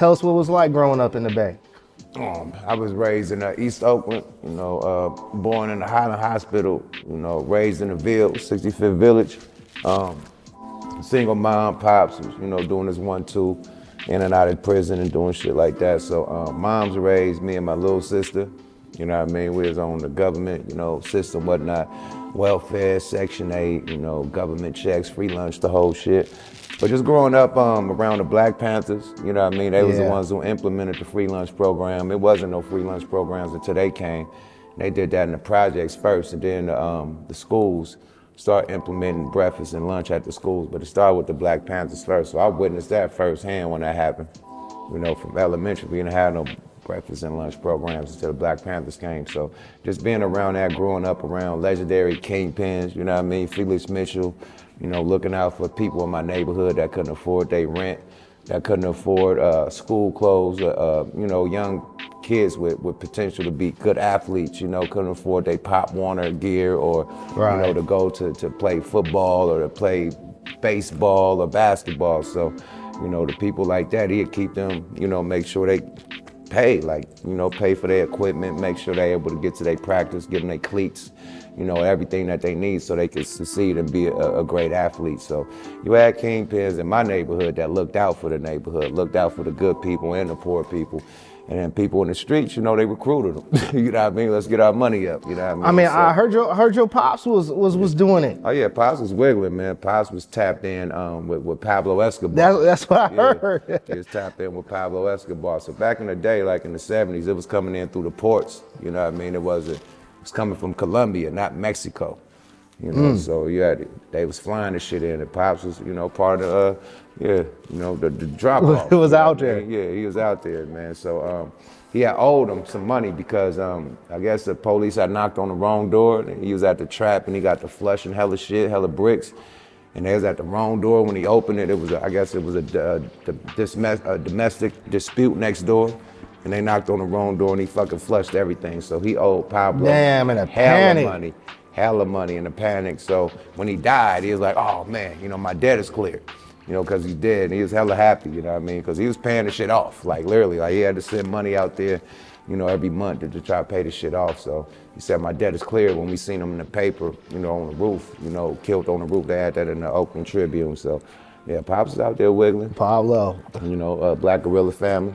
Tell us what it was like growing up in the Bay. I was raised in East Oakland, born in the Highland Hospital, raised in the Ville, 65th Village. Single mom, pops, doing this 1-2, in and out of prison and doing shit like that. So mom's raised me and my little sister, you know what I mean? We was on the government, system, whatnot, welfare, Section 8, government checks, free lunch, the whole shit. But just growing up around the Black Panthers, you know what I mean? They was the ones who implemented the free lunch program. It wasn't no free lunch programs until they came. They did that in the projects first, and then the schools start implementing breakfast and lunch at the schools. But it started with the Black Panthers first, so I witnessed that firsthand when that happened. From elementary, we didn't have no breakfast and lunch programs until the Black Panthers came. So just being around that, growing up around legendary kingpins, you know what I mean? Felix Mitchell, looking out for people in my neighborhood that couldn't afford their rent, that couldn't afford school clothes, young kids with potential to be good athletes, couldn't afford their Pop Warner gear or, to go to play football or to play baseball or basketball. So, the people like that, he'd keep them, make sure they pay, pay for their equipment, make sure they're able to get to their practice, give them their cleats, everything that they need so they can succeed and be a great athlete. So you had kingpins in my neighborhood that looked out for the neighborhood, looked out for the good people and the poor people. And then people in the streets, they recruited them. You know what I mean? Let's get our money up. You know what I mean? I heard your pops was doing it. Oh yeah, Pops was wiggling, man. Pops was tapped in with Pablo Escobar. That's what I heard. He was tapped in with Pablo Escobar. So back in the day, like in the 70s, it was coming in through the ports. You know what I mean? It was coming from Colombia, not Mexico. So they was flying the shit in, and Pops was, part of the drop off. It was out there. Yeah, he was out there, man. So he had owed him some money because I guess the police had knocked on the wrong door. And he was at the trap and he got to flushing hella shit, hella bricks. And they was at the wrong door when he opened it. It was a domestic dispute next door. And they knocked on the wrong door and he fucking flushed everything. So he owed Pablo hella money in a panic. So when he died, he was like, oh man, my debt is clear. Because he's dead, and he was hella happy, you know what I mean? Because he was paying the shit off, like literally, like he had to send money out there, every month to try to pay the shit off. So he said, my debt is clear. When we seen him in the paper, on the roof, killed on the roof, they had that in the Oakland Tribune. So yeah, Pops is out there wiggling. Pablo. Black Gorilla family.